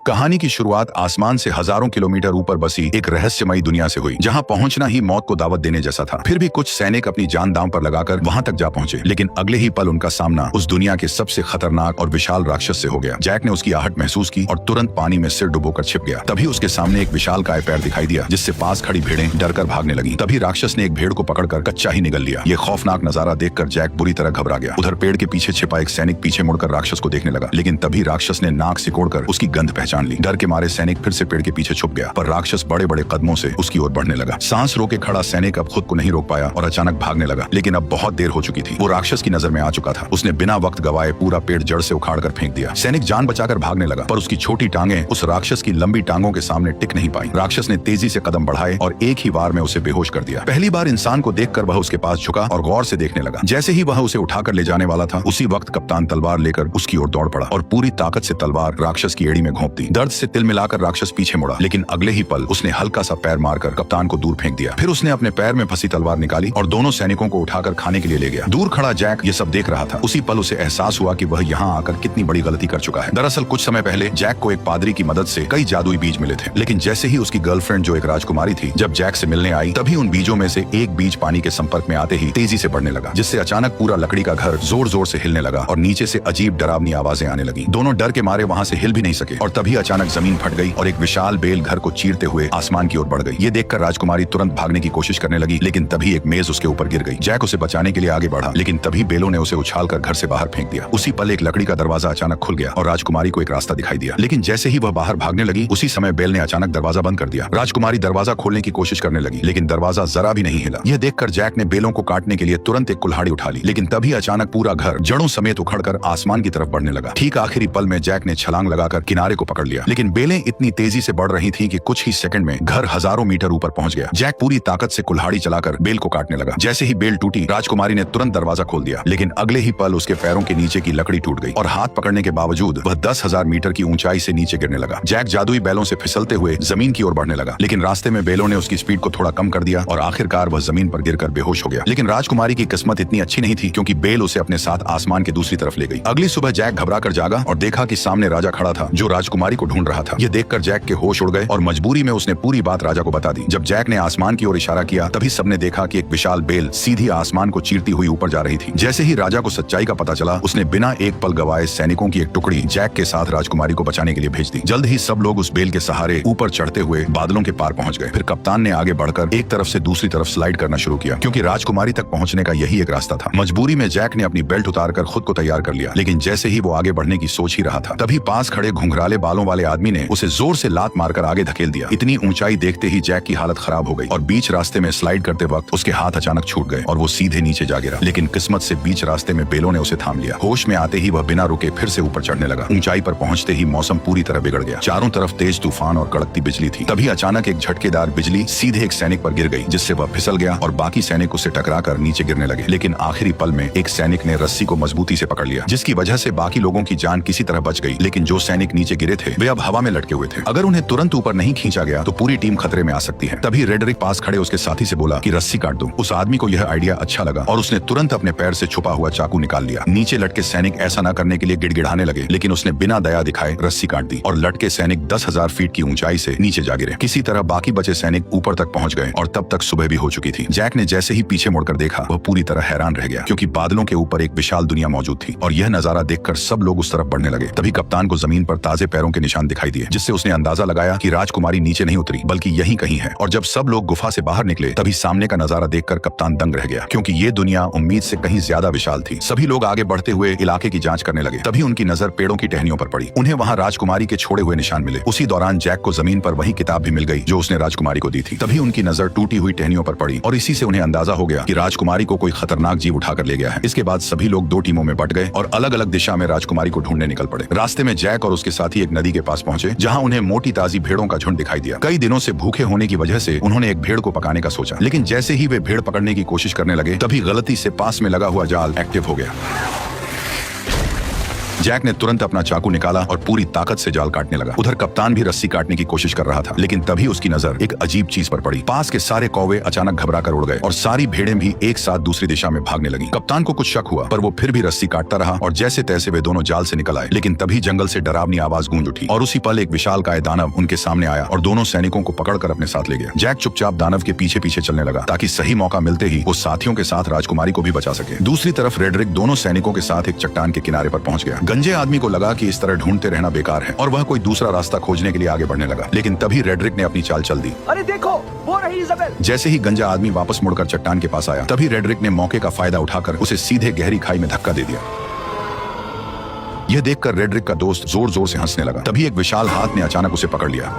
कहानी की शुरुआत आसमान से हजारों किलोमीटर ऊपर बसी एक रहस्यमयी दुनिया से हुई, जहां पहुंचना ही मौत को दावत देने जैसा था। फिर भी कुछ सैनिक अपनी जान दांव पर लगाकर वहां तक जा पहुंचे, लेकिन अगले ही पल उनका सामना उस दुनिया के सबसे खतरनाक और विशाल राक्षस से हो गया। जैक ने उसकी आहट महसूस की और तुरंत पानी में सिर डुबोकर छिप गया। तभी उसके सामने एक विशालकाय पैर दिखाई दिया, जिससे पास खड़ी भेड़ें डरकर भागने लगी। तभी राक्षस ने एक भेड़ को पकड़कर कच्चा ही निगल लिया। ये खौफनाक नजारा देखकर जैक बुरी तरह घबरा गया। उधर पेड़ के पीछे छिपा एक सैनिक पीछे मुड़कर राक्षस को देखने लगा, लेकिन तभी राक्षस ने नाक सिकोड़कर उसकी गंध पहचान ली। डर के मारे सैनिक फिर से पेड़ के पीछे छुप गया, पर राक्षस बड़े बड़े कदमों से उसकी ओर बढ़ने लगा। सांस रोके खड़ा सैनिक अब खुद को नहीं रोक पाया और अचानक भागने लगा, लेकिन अब बहुत देर हो चुकी थी। वो राक्षस की नजर में आ चुका था। उसने बिना वक्त गवाए पूरा पेड़ जड़ से उखाड़कर फेंक दिया। सैनिक जान बचाकर भागने लगा, पर उसकी छोटी टांगें उस राक्षस की लंबी टांगों के सामने टिक नहीं पाई। राक्षस ने तेजी से कदम बढ़ाए और एक ही बार में उसे बेहोश कर दिया। पहली बार इंसान को देखकर वह उसके पास झुका और गौर से देखने लगा। जैसे ही वह उसे उठाकर ले जाने वाला था, उसी वक्त कप्तान तलवार लेकर उसकी ओर दौड़ पड़ा और पूरी ताकत से तलवार राक्षस की एड़ी में घोंप दी। दर्द से तिल मिलाकर राक्षस पीछे मुड़ा, लेकिन अगले ही पल उसने हल्का सा पैर मारकर कप्तान को दूर फेंक दिया। फिर उसने अपने पैर में फंसी तलवार निकाली और दोनों सैनिकों को उठाकर खाने के लिए ले गया। दूर खड़ा जैक ये सब देख रहा था। उसी पल उसे एहसास हुआ कि वह यहाँ आकर कितनी बड़ी गलती कर चुका है। दरअसल कुछ समय पहले जैक को एक पादरी की मदद से कई जादुई बीज मिले थे, लेकिन जैसे ही उसकी गर्लफ्रेंड जो एक राजकुमारी थी जब जैक से मिलने आई, तभी उन बीजों में से एक बीज पानी के संपर्क में आते ही तेजी से बढ़ने लगा, जिससे अचानक पूरा लकड़ी का घर जोर जोर से हिलने लगा और नीचे से अजीब डरावनी आवाजें आने लगी। दोनों डर के मारे वहां से हिल भी नहीं सके और तभी अचानक जमीन फट गई और एक विशाल बेल घर को चीरते हुए आसमान की ओर बढ़ गई। ये देखकर राजकुमारी तुरंत भागने की कोशिश करने लगी, लेकिन तभी एक मेज उसके ऊपर गिर गई। जैक उसे बचाने के लिए आगे बढ़ा, लेकिन तभी बेलों ने उसे उछालकर घर से बाहर फेंक दिया। उसी पल एक लकड़ी का दरवाजा अचानक खुल गया और राजकुमारी को एक रास्ता दिखाई दिया, लेकिन जैसे ही वह बाहर भागने लगी, उसी समय बेल ने अचानक दरवाजा बंद कर दिया। राजकुमारी दरवाजा खोलने की कोशिश करने लगी, लेकिन दरवाजा जरा भी नहीं हिला। यह देखकर जैक ने बेलों को काटने के लिए तुरंत एक कुल्हाड़ी उठा ली, लेकिन तभी अचानक पूरा घर जड़ों समेत उखड़कर आसमान की तरफ बढ़ने लगा। ठीक आखिरी पल में जैक ने छलांग लगाकर किनारे को पकड़ लिया, लेकिन बेलें इतनी तेजी से बढ़ रही थी कि कुछ ही सेकंड में घर हजारों मीटर ऊपर पहुंच गया। जैक पूरी ताकत से कुल्हाड़ी चलाकर बेल को काटने लगा। जैसे ही बेल टूटी, राजकुमारी ने तुरंत दरवाजा खोल दिया, लेकिन अगले ही पल उसके पैरों के नीचे की लकड़ी टूट गई और हाथ पकड़ने के बावजूद वह 10,000 मीटर की ऊंचाई से नीचे गिरने लगा। जैक जादुई बैलों से फिसलते हुए जमीन की ओर बढ़ने लगा, लेकिन रास्ते में बेलों ने उसकी स्पीड को थोड़ा कम कर दिया और आखिरकार वह जमीन पर गिरकर बेहोश हो गया। लेकिन राजकुमारी की किस्मत इतनी अच्छी नहीं थी, क्योंकि बेल उसे अपने साथ आसमान के दूसरी तरफ ले गई। अगली सुबह जैक घबराकर जागा और देखा कि सामने राजा खड़ा था, जो राजकुमारी को ढूंढ रहा था। यह देखकर जैक के होश उड़ गए और मजबूरी में उसने पूरी बात राजा को बता दी। जब जैक ने आसमान की ओर इशारा किया, तभी सबने देखा कि एक विशाल बेल सीधी आसमान को चीरती हुई ऊपर जा रही थी। जैसे ही राजा को सच्चाई का पता चला, उसने बिना एक पल गवाए सैनिकों की एक टुकड़ी जैक के साथ राजकुमारी को बचाने के लिए भेज दी। जल्द ही सब लोग उस बेल के सहारे ऊपर चढ़ते हुए बादलों के पार पहुंच गए। फिर कप्तान ने आगे बढ़कर एक तरफ से दूसरी तरफ स्लाइड करना शुरू किया, क्योंकि राजकुमारी तक पहुंचने का यही एक रास्ता था। मजबूरी में जैक ने अपनी बेल्ट उतारकर खुद को तैयार कर लिया, लेकिन जैसे ही वो आगे बढ़ने की सोच ही रहा था, तभी पास खड़े घुंघराले बालों वाले आदमी ने उसे जोर से लात मारकर आगे धकेल दिया। इतनी ऊंचाई देखते ही जैक की हालत खराब हो गई और बीच रास्ते में स्लाइड करते वक्त उसके हाथ अचानक छूट गए और वो सीधे नीचे जा गिरा। लेकिन किस्मत से बीच रास्ते में बेलों ने उसे थाम लिया। होश में आते ही वह बिना रुके फिर से ऊपर चढ़ने लगा। ऊंचाई पर पहुंचते ही मौसम पूरी तरह बिगड़ गया। चारों तरफ तेज तूफान और कड़कती बिजली थी। तभी अचानक एक झटकेदार बिजली सीधे एक सैनिक पर गिर गई, जिससे वह फिसल गया और बाकी सैनिक उसे टकराकर नीचे गिरने लगे। लेकिन आखिरी पल में एक सैनिक ने रस्सी को मजबूती से पकड़ लिया, जिसकी वजह से बाकी लोगों की जान किसी तरह बच गई। लेकिन जो सैनिक नीचे गिरे थे, वे अब हवा में लटके हुए थे। अगर उन्हें तुरंत ऊपर नहीं खींचा गया तो पूरी टीम खतरे में आ सकती है। तभी रेडरिक पास खड़े उसके साथी से बोला कि रस्सी काट दो। उस आदमी को यह आइडिया अच्छा लगा और उसने तुरंत अपने पैर से छुपा हुआ चाकू निकाल लिया। नीचे लटके सैनिक ऐसा न करने के लिए गिड़गिड़ाने लगे, लेकिन उसने बिना दया दिखाए रस्सी काट दी और लटके सैनिक 10,000 फीट की ऊंचाई से नीचे जा गिरे। किसी तरह बाकी बचे सैनिक ऊपर तक पहुंच गए और तब तक सुबह भी हो चुकी थी। जैक ने जैसे ही पीछे मुड़कर देखा, वह पूरी तरह हैरान रह गया, क्योंकि बादलों के ऊपर एक विशाल दुनिया मौजूद थी और यह नजारा देखकर सब लोग उस तरफ बढ़ने लगे। तभी कप्तान को जमीन पर ताजे पैरों के निशान दिखाई दिए, जिससे उसने अंदाजा लगाया कि राजकुमारी नीचे नहीं उतरी बल्कि यहीं कहीं है। और जब सब लोग गुफा से बाहर निकले, तभी सामने का नजारा देखकर कप्तान दंग रह गया, क्योंकि ये दुनिया उम्मीद से कहीं ज्यादा विशाल थी। सभी लोग आगे बढ़ते हुए इलाके की जांच करने लगे। तभी उनकी नजर पेड़ों की टहनियों पर पड़ी। उन्हें वहां राजकुमारी के छोड़े हुए निशान मिले। उसी दौरान जैक को जमीन पर वही किताब भी मिल गई जो उसने राजकुमारी को दी थी। तभी उनकी नजर टूटी हुई टहनियों पर पड़ी और इसी से उन्हें अंदाजा हो गया कि राजकुमारी को कोई खतरनाक जीव उठाकर ले गया है। इसके बाद सभी लोग दो टीमों में बंट गए और अलग अलग दिशा में राजकुमारी को ढूंढने निकल पड़े। रास्ते में जैक और उसके साथी एक नदी के पास पहुंचे, जहां उन्हें मोटी ताजी भेड़ों का झुंड दिखाई दिया। कई दिनों से भूखे होने की वजह से उन्होंने एक भेड़ को पकाने का सोचा, लेकिन जैसे ही वे भेड़ पकड़ने की कोशिश करने लगे, तभी गलती से पास में लगा हुआ जाल एक्टिव हो गया। जैक ने तुरंत अपना चाकू निकाला और पूरी ताकत से जाल काटने लगा। उधर कप्तान भी रस्सी काटने की कोशिश कर रहा था, लेकिन तभी उसकी नजर एक अजीब चीज पर पड़ी। पास के सारे कौवे अचानक घबरा कर उड़ गए और सारी भेड़ें भी एक साथ दूसरी दिशा में भागने लगी। कप्तान को कुछ शक हुआ, पर वो फिर भी रस्सी काटता रहा और जैसे तैसे वे दोनों जाल से निकल आए। लेकिन तभी जंगल से डरावनी आवाज गूंज उठी और उसी पल एक विशालकाय दानव उनके सामने आया और दोनों सैनिकों को पकड़कर अपने साथ ले गया। जैक चुपचाप दानव के पीछे पीछे चलने लगा ताकि सही मौका मिलते ही वो साथियों के साथ राजकुमारी को भी बचा सके। दूसरी तरफ रेडरिक दोनों सैनिकों के साथ एक चट्टान के किनारे पर पहुंच गया। गंजे आदमी को लगा कि इस तरह ढूंढते रहना बेकार है और वह कोई दूसरा रास्ता खोजने के लिए आगे बढ़ने लगा। लेकिन तभी रेडरिक ने अपनी चाल चल दी। अरे देखो, वो रही इज़ाबेल। जैसे ही गंजा आदमी वापस मुड़कर चट्टान के पास आया, तभी रेडरिक ने मौके का फायदा उठाकर उसे सीधे गहरी खाई में धक्का दे दिया। यह देखकर रेडरिक का दोस्त जोर जोर से हंसने लगा। तभी एक विशाल हाथ ने अचानक उसे पकड़ लिया।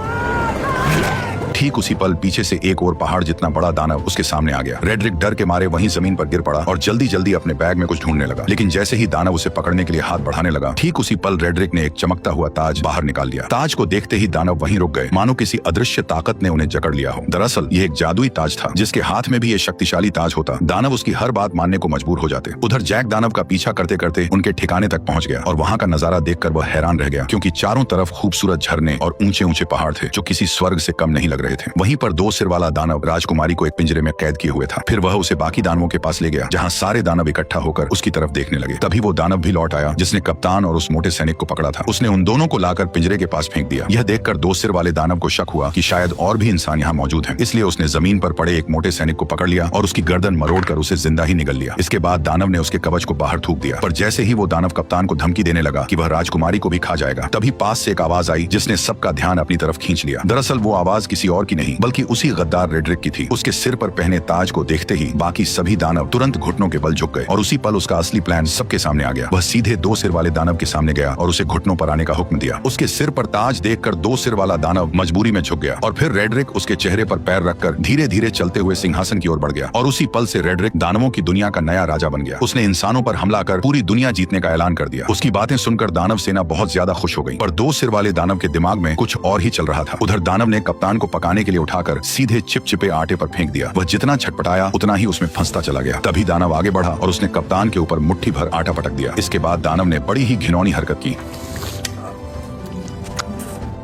ठीक उसी पल पीछे से एक और पहाड़ जितना बड़ा दानव उसके सामने आ गया। रेडरिक डर के मारे वहीं जमीन पर गिर पड़ा और जल्दी जल्दी अपने बैग में कुछ ढूंढने लगा। लेकिन जैसे ही दानव उसे पकड़ने के लिए हाथ बढ़ाने लगा, ठीक उसी पल रेडरिक ने एक चमकता हुआ ताज बाहर निकाल लिया। ताज को देखते ही दानव वहीं रुक गए, मानो किसी अदृश्य ताकत ने उन्हें जकड़ लिया हो। दरअसल ये एक जादुई ताज था, जिसके हाथ में भी ये शक्तिशाली ताज होता, दानव उसकी हर बात मानने को मजबूर हो जाते। उधर जैक दानव का पीछा करते करते उनके ठिकाने तक पहुंच गया और वहां का नजारा देखकर वह हैरान रह गया, क्योंकि चारों तरफ खूबसूरत झरने और ऊंचे ऊंचे पहाड़ थे जो किसी स्वर्ग से कम नहीं लग रहे थे। वहीं पर दो सिर वाला दानव राजकुमारी को एक पिंजरे में कैद किए हुए था। फिर वह उसे बाकी दानवों के पास ले गया, जहां सारे दानव इकट्ठा होकर उसकी तरफ देखने लगे। तभी वो दानव भी लौट आया जिसने कप्तान और उस मोटे सैनिक को पकड़ा था। उसने उन दोनों को लाकर पिंजरे के पास फेंक दिया। यह देखकर दो सिर वाले दानव को शक हुआ कि शायद और भी इंसान यहाँ मौजूद हैं। इसलिए उसने जमीन पर पड़े एक मोटे सैनिक को पकड़ लिया और उसकी गर्दन मरोड़कर उसे जिंदा ही निगल लिया। इसके बाद दानव ने उसके कवच को बाहर थूक दिया। पर जैसे ही वो दानव कप्तान को धमकी देने लगा कि वह राजकुमारी को भी खा जाएगा, तभी पास से एक आवाज आई जिसने सबका ध्यान अपनी तरफ खींच लिया। दरअसल वो आवाज किसी और की नहीं, बल्कि उसी गद्दार रेडरिक की थी। उसके सिर पर पहने ताज को देखते ही बाकी सभी दानव तुरंत घुटनों के बल झुक गए और उसी पल उसका असली प्लान सबके सामने आ गया। वह सीधे दो सिर वाले दानव के सामने गया और उसे घुटनों पर आने का हुक्म दिया। उसके सिर पर ताज देखकर दो सिर वाला दानव मजबूरी में झुक गया और फिर रेडरिक उसके चेहरे पर पैर रखकर धीरे धीरे चलते हुए सिंहासन की ओर बढ़ गया और उसी पल से रेडरिक दानवों की दुनिया का नया राजा बन गया। उसने इंसानों पर हमला कर पूरी दुनिया जीतने का ऐलान कर दिया। उसकी बातें सुनकर दानव सेना बहुत ज्यादा खुश हो गई, पर दो सिर वाले दानव के दिमाग में कुछ और ही चल रहा था। उधर दानव ने कप्तान को पकाने के लिए उठाकर सीधे चिपचिपे आटे पर फेंक दिया। वह जितना छटपटाया उतना ही उसमें फंसता चला गया। तभी दानव आगे बढ़ा और उसने कप्तान के ऊपर मुट्ठी भर आटा पटक दिया। इसके बाद दानव ने बड़ी ही घिनौनी हरकत की।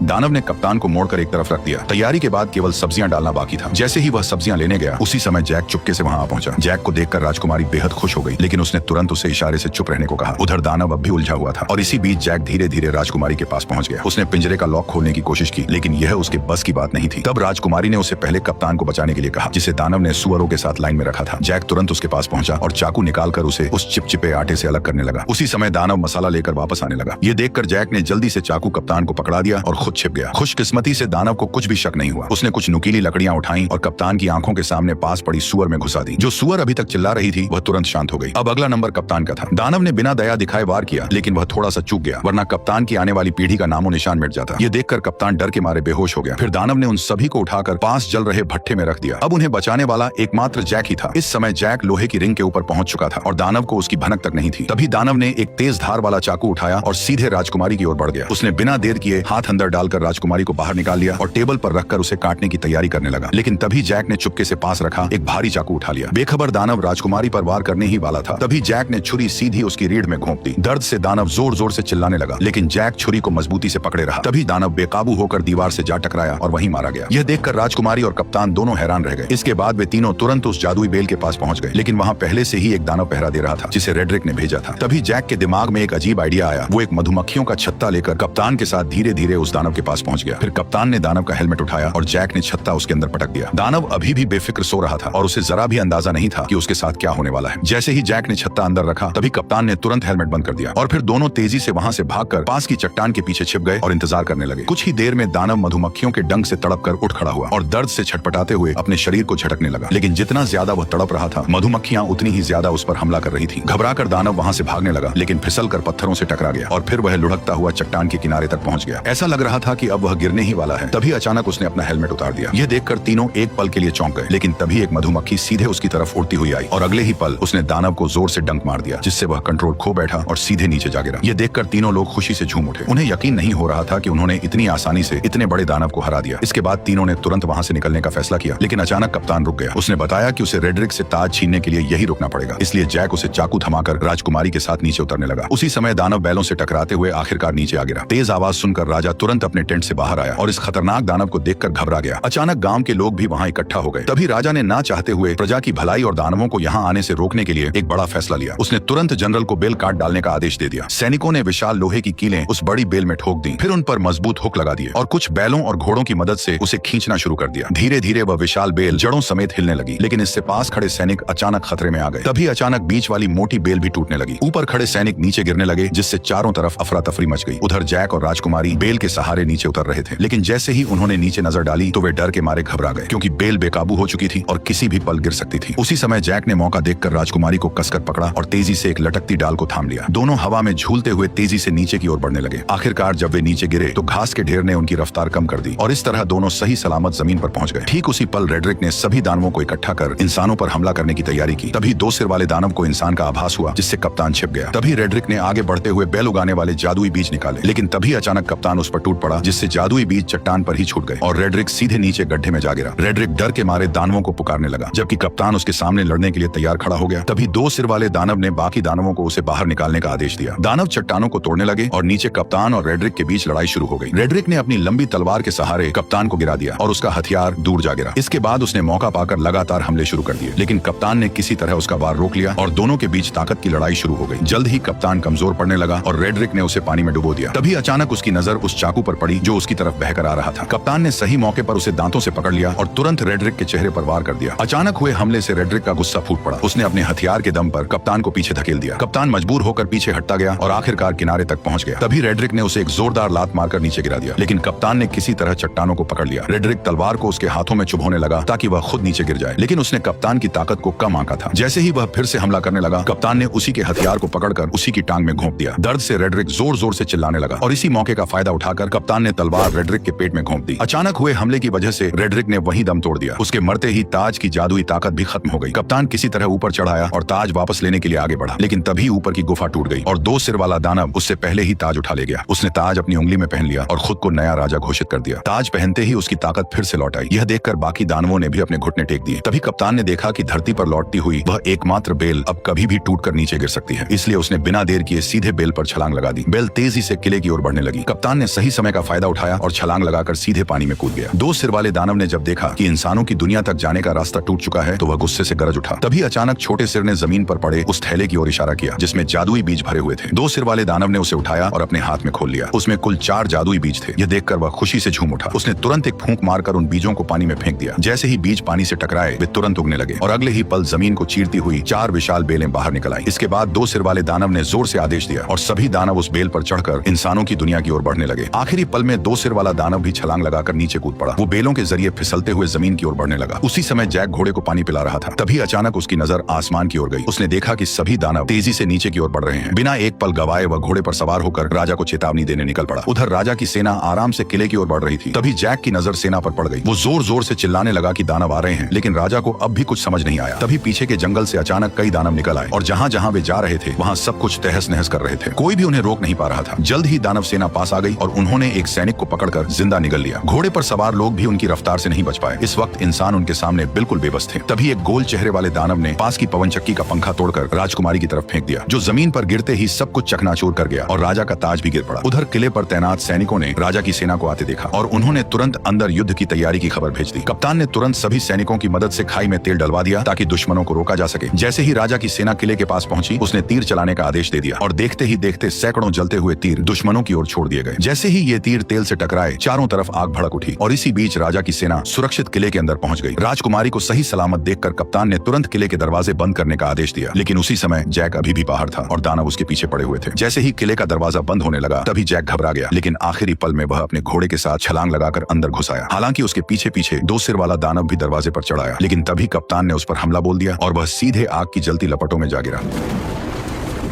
दानव ने कप्तान को मोड़कर एक तरफ रख दिया। तैयारी के बाद केवल सब्जियां डालना बाकी था। जैसे ही वह सब्जियां लेने गया, उसी समय जैक चुपके से वहां आ पहुंचा। जैक को देखकर राजकुमारी बेहद खुश हो गई, लेकिन उसने तुरंत उसे इशारे से चुप रहने को कहा। उधर दानव अब भी उलझा हुआ था और इसी बीच जैक धीरे धीरे राजकुमारी के पास पहुंच गया। उसने पिंजरे का लॉक खोलने की कोशिश की, लेकिन यह उसके बस की बात नहीं थी। तब राजकुमारी ने उसे पहले कप्तान को बचाने के लिए कहा, जिसे दानव ने सुअरों के साथ लाइन में रखा था। जैक तुरंत उसके पास पहुंचा और चाकू निकालकर उसे उस चिपचिपे आटे से अलग करने लगा। उसी समय दानव मसाला लेकर वापस आने लगा। ये देखकर जैक ने जल्दी से चाकू कप्तान को पकड़ा दिया और खुद छिप गया। खुशकिस्मती से दानव को कुछ भी शक नहीं हुआ। उसने कुछ नुकीली लकड़ियां उठाई और कप्तान की आंखों के सामने पास पड़ी सुअर में घुसा दी। जो सुअर अभी तक चिल्ला रही थी, वह तुरंत शांत हो गई। अब अगला नंबर कप्तान का था। दानव ने बिना दया दिखाए वार किया, लेकिन वह थोड़ा सा चूक गया, वरना कप्तान की आने वाली पीढ़ी का नामो निशान मिट जाता। ये देखकर कप्तान डर के मारे बेहोश हो गया। फिर दानव ने उन सभी को उठाकर पास जल रहे भट्ठे में रख दिया। अब उन्हें बचाने वाला एकमात्र जैक ही था। इस समय जैक लोहे की रिंग के ऊपर पहुंच चुका था और दानव को उसकी भनक तक नहीं थी। तभी दानव ने एक तेज धार वाला चाकू उठाया और सीधे राजकुमारी की ओर बढ़ गया। उसने बिना देर किए हाथ अंदर डालकर राजकुमारी को बाहर निकाल लिया और टेबल पर रखकर उसे काटने की तैयारी करने लगा। लेकिन तभी जैक ने चुपके से पास रखा एक भारी चाकू उठा लिया। बेखबर दानव राजकुमारी पर वार करने ही वाला था। तभी जैक ने छुरी सीधी उसकी रीढ़ में घोंप दी। दर्द से दानव जोर जोर से चिल्लाने लगा, लेकिन जैक छुरी को मजबूती से पकड़े रहा। तभी दानव बेकाबू होकर दीवार से जा टकराया और वहीं मारा गया। यह देखकर राजकुमारी और कप्तान दोनों हैरान रह गए। इसके बाद वे तीनों तुरंत उस जादुई बेल के पास पहुंच गए, लेकिन वहां पहले से ही एक दानव पहरा दे रहा था, जिसे रेडरिक ने भेजा था। तभी जैक के दिमाग में एक अजीब आइडिया आया। वो एक मधुमक्खियों का छत्ता लेकर कप्तान के साथ धीरे धीरे उस दानव के पास पहुंच गया। फिर कप्तान ने दानव का हेलमेट उठाया और जैक ने छत्ता उसके अंदर पटक दिया। दानव अभी भी बेफिक्र सो रहा था और उसे जरा भी अंदाजा नहीं था कि उसके साथ क्या होने वाला है। जैसे ही जैक ने छत्ता अंदर रखा, तभी कप्तान ने तुरंत हेलमेट बंद कर दिया और फिर दोनों तेजी से वहां से भागकर पास की चट्टान के पीछे छिप गए और इंतजार करने लगे। कुछ ही देर में दानव मधुमक्खियों के डंक से तड़प कर उठ खड़ा हुआ और दर्द से छटपटाते हुए अपने शरीर को झटकने लगा। लेकिन जितना ज्यादा वह तड़प रहा था, मधुमक्खियां उतनी ही ज्यादा उस पर हमला कर रही थी। घबराकर दानव वहां से भागने लगा, लेकिन फिसल कर पत्थरों से टकरा गया और फिर वह लुढ़कता हुआ चट्टान के किनारे तक पहुंच गया। ऐसा लग रहा था कि अब वह गिरने ही वाला है। तभी अचानक उसने अपना हेलमेट उतार दिया। यह देखकर तीनों एक पल के लिए चौंक गए, लेकिन तभी एक मधुमक्खी सीधे उसकी तरफ उड़ती हुई आई और अगले ही पल उसने दानव को जोर से डंक मार दिया, जिससे वह कंट्रोल खो बैठा और सीधे नीचे जा गिरा। यह देखकर तीनों लोग खुशी से झूम उठे। उन्हें यकीन नहीं हो रहा था कि उन्होंने इतनी आसानी से इतने बड़े दानव को हरा दिया। इसके बाद तीनों ने तुरंत वहां से निकलने का फैसला किया, लेकिन अचानक कप्तान रुक गया। उसने बताया कि उसे रेड्रिक से ताज छीनने के लिए यही रुकना पड़ेगा, इसलिए जैक उसे चाकू थमाकर राजकुमारी के साथ नीचे उतरने लगा। उसी समय दानव बैलों से टकराते हुए आखिरकार नीचे आ गिरा। तेज आवाज सुनकर राजा तुरंत अपने टेंट से बाहर आया और इस खतरनाक दानव को देखकर घबरा गया। अचानक गांव के लोग भी वहां इकट्ठा हो गए। तभी राजा ने ना चाहते हुए प्रजा की भलाई और दानवों को यहां आने से रोकने के लिए एक बड़ा फैसला लिया। उसने तुरंत जनरल को बेल काट डालने का आदेश दे दिया। सैनिकों ने विशाल लोहे की कीलें उस बड़ी बेल में ठोक दी, फिर उन पर मजबूत हुक लगा दिए और कुछ बैलों और घोड़ों की मदद से उसे खींचना शुरू कर दिया। धीरे धीरे वह विशाल बेल जड़ों समेत हिलने लगी, लेकिन इससे पास खड़े सैनिक अचानक खतरे में आ गए। तभी अचानक बीच वाली मोटी बेल भी टूटने लगी। ऊपर खड़े सैनिक नीचे गिरने लगे, जिससे चारों तरफ अफरा तफरी मच गई। उधर जैक और राजकुमारी बेल के सहारे नीचे उतर रहे थे, लेकिन जैसे ही उन्होंने नीचे नजर डाली तो वे डर के मारे घबरा गए, क्योंकि बेल बेकाबू हो चुकी थी और किसी भी पल गिर सकती थी। उसी समय जैक ने मौका देखकर राजकुमारी को कसकर पकड़ा और तेजी से एक लटकती डाल को थाम लिया। दोनों हवा में झूलते हुए तेजी से नीचे की ओर बढ़ने लगे। आखिरकार जब वे नीचे गिरे तो घास के ढेर ने उनकी रफ्तार कम कर दी और इस तरह दोनों सही सलामत जमीन पर पहुंच गए। ठीक उसी पल रेड्रिक ने सभी दानवों को इकट्ठा कर इंसानों पर हमला करने की तैयारी की। तभी दो सिर वाले दानव को इंसान का आभास हुआ, जिससे कप्तान छिप गया। तभी रेड्रिक ने आगे बढ़ते हुए बैल उगाने वाले जादुई बीज निकाले, लेकिन तभी अचानक कप्तान उस पर टूट पड़ा, जिससे जादुई बीज चट्टान पर ही छूट गए और रेड्रिक सीधे नीचे गड्ढे में जा गिरा। रेड्रिक डर के मारे दानवों को पुकारने लगा, जबकि कप्तान उसके सामने लड़ने के लिए तैयार खड़ा हो गया। तभी दो सिर वाले दानव ने बाकी दानवों को उसे बाहर निकालने का आदेश दिया। दानव चट्टानों को तोड़ने लगे और नीचे कप्तान और रेड्रिक के बीच लड़ाई शुरू हो गई। रेड्रिक ने अपनी लंबी तलवार के सहारे कप्तान को गिरा दिया और उसका हथियार दूर जा गिरा। इसके बाद उसने मौका पाकर लगातार हमले शुरू कर दिए, लेकिन कप्तान ने किसी तरह उसका वार रोक लिया और दोनों के बीच ताकत की लड़ाई शुरू हो गई। जल्द ही कप्तान कमजोर पड़ने लगा और रेड्रिक ने उसे पानी में डुबो दिया। तभी अचानक उसकी नजर उस चाकू पर पड़ी जो उसकी तरफ बहकर आ रहा था। कप्तान ने सही मौके पर उसे दांतों से पकड़ लिया और तुरंत रेड्रिक के चेहरे पर वार कर दिया। अचानक हुए हमले से रेड्रिक का गुस्सा फूट पड़ा। उसने अपने हथियार के दम पर कप्तान को पीछे धकेल दिया। कप्तान मजबूर होकर पीछे हटता गया और आखिरकार किनारे तक पहुंच गया। तभी रेड्रिक ने उसे एक जोरदार लात मारकर नीचे गिरा दिया, लेकिन कप्तान ने किसी तरह चट्टानों को पकड़ लिया। रेड्रिक तलवार को उसके हाथों में चुभोने लगा ताकि वह खुद नीचे गिर जाए, लेकिन उसने कप्तान की ताकत को कम आंका था। जैसे ही वह फिर से हमला करने लगा, कप्तान ने उसी के हथियार को पकड़कर उसी की टांग में घोंप दिया। दर्द से रेड्रिक जोर जोर से चिल्लाने लगा और इसी मौके का फायदा उठाकर कप्तान ने तलवार रेड्रिक के पेट में घोंप दी। अचानक हुए हमले की वजह से रेड्रिक ने वहीं दम तोड़ दिया। उसके मरते ही ताज की जादुई ताकत भी खत्म हो गई। कप्तान किसी तरह ऊपर चढ़ाया और ताज वापस लेने के लिए आगे बढ़ा, लेकिन तभी ऊपर की गुफा टूट गई और दो सिर वाला दानव उससे पहले ही ताज उठा ले गया। उसने ताज अपनी उंगली में पहन लिया और खुद को नया राजा घोषित कर दिया। ताज पहनते ही उसकी ताकत फिर से लौट आई। यह देखकर बाकी दानवों ने भी अपने घुटने टेक दिए। तभी कप्तान ने देखा कि धरती पर लौटती हुई वह एकमात्र बेल अब कभी भी टूटकर नीचे गिर सकती है, इसलिए उसने बिना देर किए सीधे बेल पर छलांग लगा दी। बेल तेजी से किले की ओर बढ़ने लगी। कप्तान ने सही समय का फायदा उठाया और छलांग लगाकर सीधे पानी में कूद गया। दो सिर वाले दानव ने जब देखा कि इंसानों की दुनिया तक जाने का रास्ता टूट चुका है तो वह गुस्से से गरज उठा। तभी अचानक छोटे सिर ने जमीन पर पड़े उस थैले की ओर इशारा किया जिसमें जादुई बीज भरे हुए थे। दो सिर वाले दानव ने उसे उठाया और अपने हाथ में खोल लिया। उसमें कुल 4 जादुई बीज थे। यह देखकर वह खुशी से झूम उठा। उसने तुरंत एक फूंक मारकर उन बीजों को पानी में फेंक दिया। जैसे ही बीज पानी से टकराए वे तुरंत उगने लगे और अगले ही पल जमीन को चीरती हुई 4 विशाल बेलें बाहर निकल आई। इसके बाद दो सिर वाले दानव ने जोर से आदेश दिया और सभी दानव उस बेल पर चढ़कर इंसानों की दुनिया की ओर बढ़ने लगे। आखिरी पल में दो सिर वाला दानव भी छलांग लगाकर नीचे कूद पड़ा। वो बेलों के जरिए फिसलते हुए जमीन की ओर बढ़ने लगा। उसी समय जैक घोड़े को पानी पिला रहा था। तभी अचानक उसकी नजर आसमान की ओर गई। उसने देखा कि सभी दानव तेजी से नीचे की ओर बढ़ रहे हैं। बिना एक पल गवाए वह घोड़े पर सवार होकर राजा को चेतावनी देने निकल पड़ा। उधर राजा की सेना आराम से किले की ओर बढ़ रही थी। तभी जैक की नजर सेना पर पड़ गई। वो जोर जोर से चिल्लाने लगा कि दानव आ रहे हैं, लेकिन राजा को अब भी कुछ समझ नहीं आया। तभी पीछे के जंगल से अचानक कई दानव निकल आए और जहां जहां वे जा रहे थे वहां सब कुछ तहस नहस कर रहे थे। कोई भी उन्हें रोक नहीं पा रहा था। जल्द ही दानव सेना पास आ गई और उन्होंने एक सैनिक को पकड़कर जिंदा निगल लिया। घोड़े पर सवार लोग भी उनकी रफ्तार से नहीं बच पाए। इस वक्त इंसान उनके सामने बिल्कुल बेबस थे। तभी एक गोल चेहरे वाले दानव ने पास की पवन चक्की का पंखा तोड़कर राजकुमारी की तरफ फेंक दिया, जो जमीन पर गिरते ही सब कुछ चकनाचूर कर गया और राजा का ताज भी गिर पड़ा। उधर किले पर तैनात सैनिकों ने राजा की सेना को आते देखा और उन्होंने तुरंत अंदर युद्ध की तैयारी की खबर भेज दी। कप्तान ने तुरंत सभी सैनिकों की मदद से खाई में तेल डलवा दिया ताकि दुश्मनों को रोका जा सके। जैसे ही राजा की सेना किले के पास पहुंची, उसने तीर चलाने का आदेश दे दिया और देखते ही देखते सैकड़ों जलते हुए तीर दुश्मनों की ओर छोड़ दिए गए। जैसे ही ये तीर तेल से टकराए, चारों तरफ आग भड़क उठी और इसी बीच राजा की सेना सुरक्षित किले के अंदर पहुंच गई। राजकुमारी को सही सलामत देखकर कप्तान ने तुरंत किले के दरवाजे बंद करने का आदेश दिया, लेकिन उसी समय जैक अभी भी बाहर था और दानव उसके पीछे पड़े हुए थे। जैसे ही किले का दरवाजा बंद होने लगा, तभी जैक घबरा गया, लेकिन आखिरी पल में वह अपने घोड़े के साथ छलांग लगाकर अंदर घुस आया। हालांकि उसके पीछे पीछे दो सिर वाला दानव भी दरवाजे पर चढ़ आया, लेकिन तभी कप्तान ने उस पर हमला बोल दिया और वह सीधे आग की जलती लपटों में जा गिरा।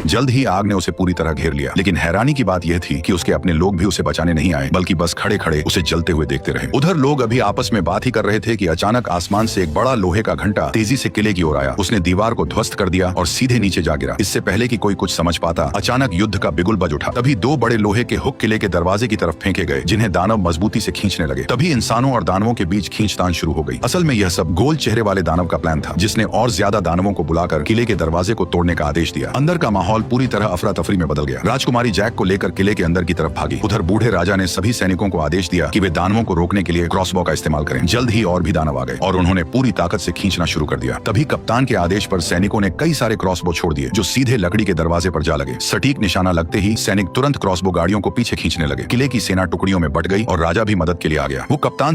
जल्द ही आग ने उसे पूरी तरह घेर लिया, लेकिन हैरानी की बात यह थी कि उसके अपने लोग भी उसे बचाने नहीं आए, बल्कि बस खड़े खड़े उसे जलते हुए देखते रहे। उधर लोग अभी आपस में बात ही कर रहे थे कि अचानक आसमान से एक बड़ा लोहे का घंटा तेजी से किले की ओर आया। उसने दीवार को ध्वस्त कर दिया और सीधे नीचे जा गिरा। इससे पहले कि कोई कुछ समझ पाता, अचानक युद्ध का बिगुल बज उठा। तभी दो बड़े लोहे के हुक किले के दरवाजे की तरफ फेंके गए, जिन्हें दानव मजबूती से खींचने लगे। तभी इंसानों और दानवों के बीच खींचतान शुरू हो गई। असल में यह सब गोल चेहरे वाले दानव का प्लान था, जिसने और ज्यादा दानवों को बुलाकर किले के दरवाजे को तोड़ने का आदेश दिया। अंदर का माहौल पूरी तरह अफरा तफरी में बदल गया। राजकुमारी जैक को लेकर किले के अंदर की तरफ भागी। उधर बूढ़े राजा ने सभी सैनिकों को आदेश दिया कि वे दानवों को रोकने के लिए क्रॉसबो का इस्तेमाल करें। जल्द ही और भी दानव आ गए और उन्होंने पूरी ताकत से खींचना शुरू कर दिया। तभी कप्तान के आदेश पर सैनिकों ने कई सारे क्रॉसबो छोड़ दिए, जो सीधे लकड़ी के दरवाजे पर जा लगे। सटीक निशाना लगते ही सैनिक तुरंत क्रॉसबो गाड़ियों को पीछे खींचने लगे। किले की सेना टुकड़ियों में बट गई और राजा भी मदद के लिए आ गया। वो कप्तान